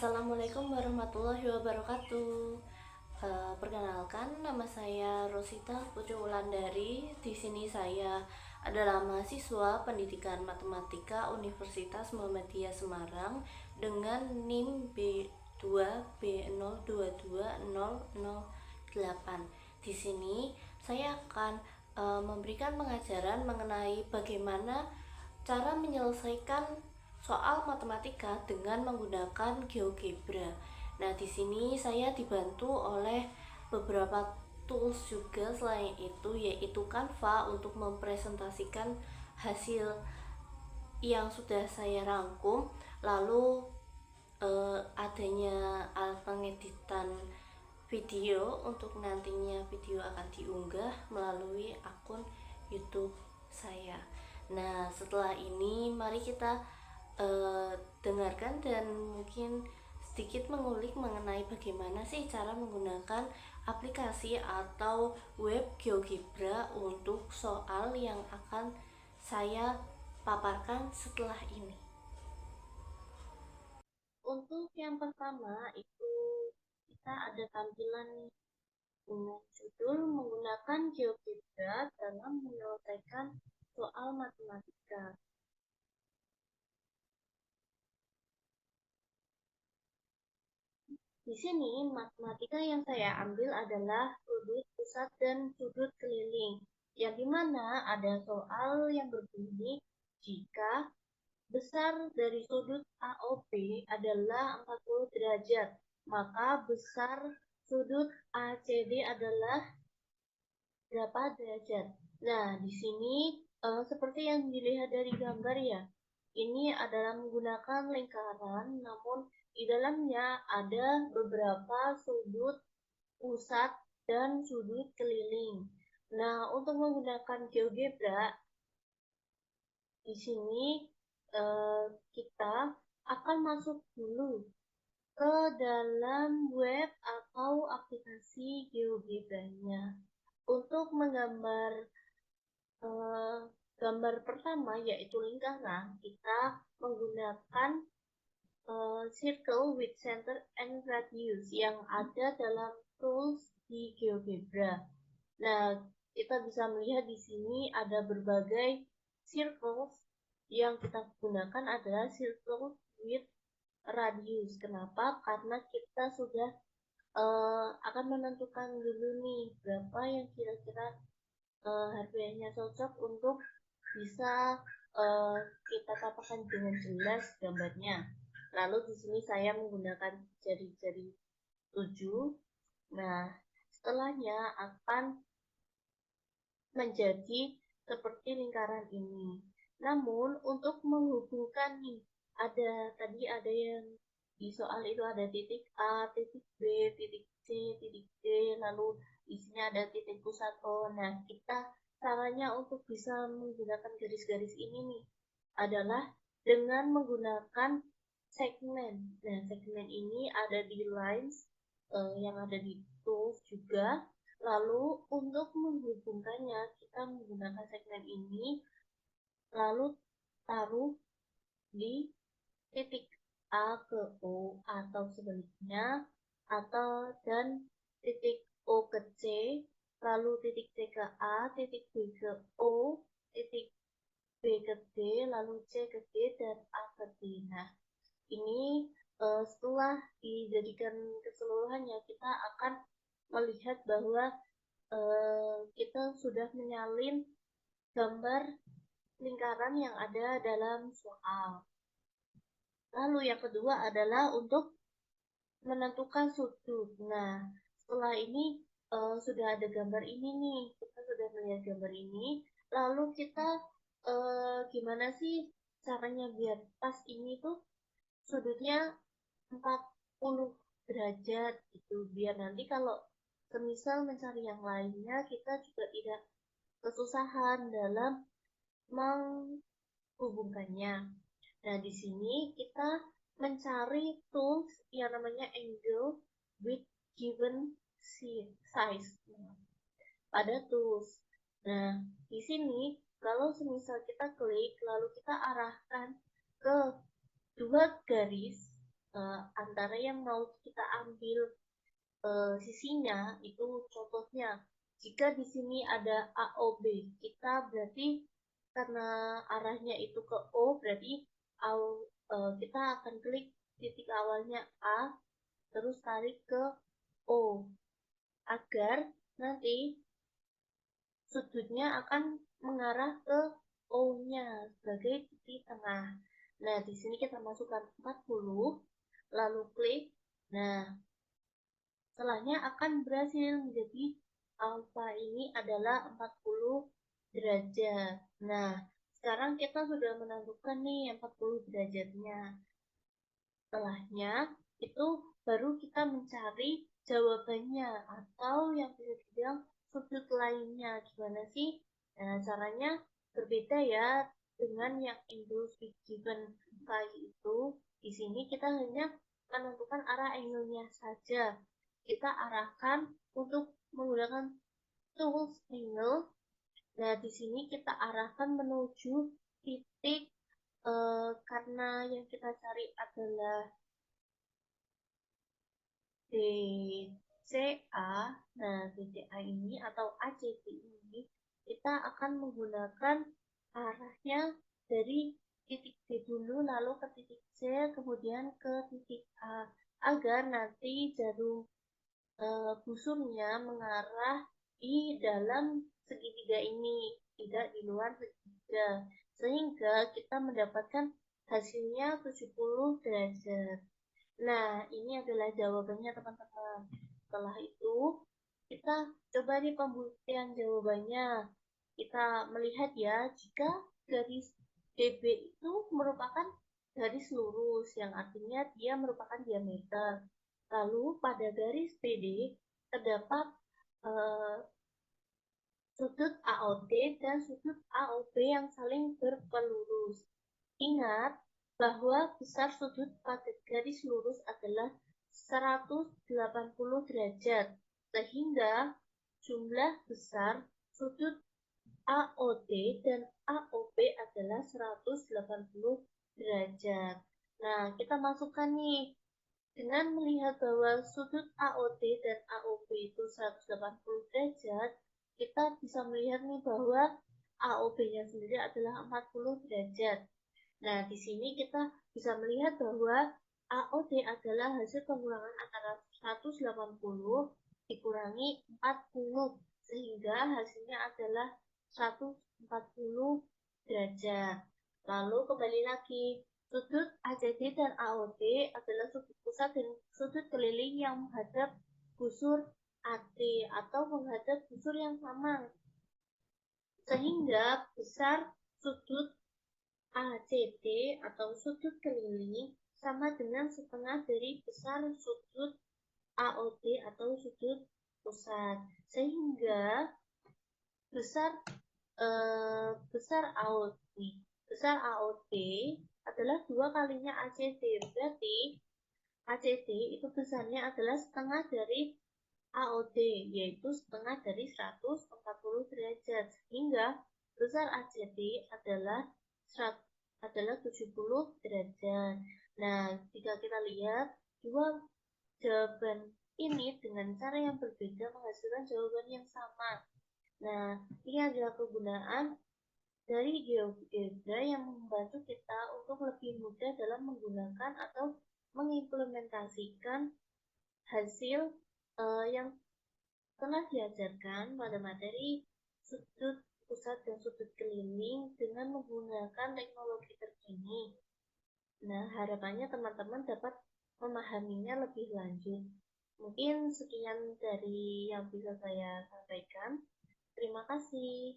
Assalamualaikum warahmatullahi wabarakatuh. Perkenalkan, nama saya Rosita Pucu Wulandari. Di sini saya adalah mahasiswa Pendidikan Matematika Universitas Muhammadiyah Semarang dengan NIM B2B0220008. Di sini saya akan memberikan pengajaran mengenai bagaimana cara menyelesaikan soal matematika dengan menggunakan GeoGebra. Nah, di sini saya dibantu oleh beberapa tools juga selain itu, yaitu Canva untuk mempresentasikan hasil yang sudah saya rangkum, lalu adanya alat pengeditan video untuk nantinya video akan diunggah melalui akun YouTube saya. Nah, setelah ini mari kita dengarkan dan mungkin sedikit mengulik mengenai bagaimana sih cara menggunakan aplikasi atau web GeoGebra untuk soal yang akan saya paparkan setelah ini. Untuk yang pertama itu kita ada tampilan nih dengan judul menggunakan GeoGebra dalam menyelesaikan soal matematika. Di sini matematika yang saya ambil adalah sudut pusat dan sudut keliling, yang dimana ada soal yang berbunyi jika besar dari sudut AOB adalah 40 derajat, maka besar sudut ACD adalah berapa derajat. Nah, di sini seperti yang dilihat dari gambar ya, ini adalah menggunakan lingkaran, namun di dalamnya ada beberapa sudut pusat dan sudut keliling. Nah, untuk menggunakan GeoGebra, di sini kita akan masuk dulu ke dalam web atau aplikasi GeoGebra-nya. Untuk menggambar gambar pertama yaitu lingkaran, kita menggunakan circle with center and radius yang ada dalam tools di GeoGebra. Nah, kita bisa melihat di sini ada berbagai circles yang kita gunakan adalah circle with radius. Kenapa? Karena kita sudah akan menentukan dulu nih berapa yang kira-kira harganya cocok untuk bisa kita katakan dengan jelas gambarnya. Lalu di sini saya menggunakan jari-jari 7. Nah, setelahnya akan menjadi seperti lingkaran ini. Namun untuk menghubungkan nih, tadi ada yang di soal itu ada titik A, titik B, titik C, titik D, lalu di sini ada titik pusat O. Nah, caranya untuk bisa menggunakan garis-garis ini nih adalah dengan menggunakan segmen. Nah, segmen ini ada di lines yang ada di tools juga. Lalu untuk menghubungkannya kita menggunakan segmen ini, lalu taruh di titik A ke O atau sebaliknya, dan titik O ke C, lalu titik C ke A, titik B ke O, titik B ke D, lalu C ke D, dan A ke D. Nah, ini setelah dijadikan keseluruhannya, kita akan melihat bahwa kita sudah menyalin gambar lingkaran yang ada dalam soal. Lalu yang kedua adalah untuk menentukan sudut. Nah, setelah ini sudah ada gambar ini nih, kita sudah melihat gambar ini. Lalu kita gimana sih caranya biar pas ini tuh sudutnya 40 derajat gitu, biar nanti kalau semisal mencari yang lainnya kita juga tidak kesusahan dalam menghubungkannya. Nah, di sini kita mencari tools yang namanya angle with given size pada tools. Nah, di sini kalau semisal kita klik lalu kita arahkan ke dua garis antara yang mau kita ambil sisinya itu contohnya jika di sini ada AOB kita berarti karena arahnya itu ke O berarti kita akan klik titik awalnya A terus tarik ke O agar nanti sudutnya akan mengarah ke O-nya sebagai titik tengah. Nah, di sini kita masukkan 40, lalu klik. Nah, setelahnya akan berhasil menjadi alfa ini adalah 40 derajat. Nah, sekarang kita sudah menentukan nih 40 derajatnya. Setelahnya, itu baru kita mencari jawabannya atau yang bisa dibilang sudut lainnya. Gimana sih? Nah, caranya berbeda ya dengan yang English given kali itu. Di sini kita hanya menentukan arah angle-nya saja. Kita arahkan untuk menggunakan tools angle. Nah, di sini kita arahkan menuju titik karena yang kita cari adalah DCA. Nah, DCA ini atau ACT ini kita akan menggunakan arahnya dari titik D dulu lalu ke titik C kemudian ke titik A agar nanti jarum busurnya mengarah di dalam segitiga ini tidak di luar segitiga sehingga kita mendapatkan hasilnya 70 derajat. Nah, ini adalah jawabannya teman-teman. Setelah itu, kita coba nih pembuktian jawabannya. Kita melihat ya, jika garis DB itu merupakan garis lurus, yang artinya dia merupakan diameter. Lalu pada garis BD terdapat eh, sudut AOD dan sudut AOB yang saling berpelurus. Ingat bahwa besar sudut pada garis lurus adalah 180 derajat, sehingga jumlah besar sudut AOD dan AOB adalah 180 derajat. Nah, kita masukkan nih, dengan melihat bahwa sudut AOD dan AOB itu 180 derajat, kita bisa melihat nih bahwa AOB-nya sendiri adalah 40 derajat. Nah, di sini kita bisa melihat bahwa AOD adalah hasil pengurangan antara 180 dikurangi 40, sehingga hasilnya adalah 140 derajat. Lalu kembali lagi, sudut ACD dan AOD adalah sudut pusat dan sudut keliling yang menghadap busur AD atau menghadap busur yang sama. Sehingga besar sudut ACD atau sudut keliling sama dengan setengah dari besar sudut AOD atau sudut pusat. Sehingga besar besar AOD adalah 2 kalinya ACD. Berarti ACD itu besarnya adalah setengah dari AOD, yaitu setengah dari 140 derajat. Sehingga besar ACD adalah 70 derajat. Nah, jika kita lihat dua jawaban ini dengan cara yang berbeda menghasilkan jawaban yang sama. Nah, ini adalah kegunaan dari GeoGebra yang membantu kita untuk lebih mudah dalam menggunakan atau mengimplementasikan hasil yang telah diajarkan pada materi sudut pusat dan sudut keliling dengan menggunakan teknologi terkini. Nah, harapannya teman-teman dapat memahaminya lebih lanjut. Mungkin sekian dari yang bisa saya sampaikan. Terima kasih.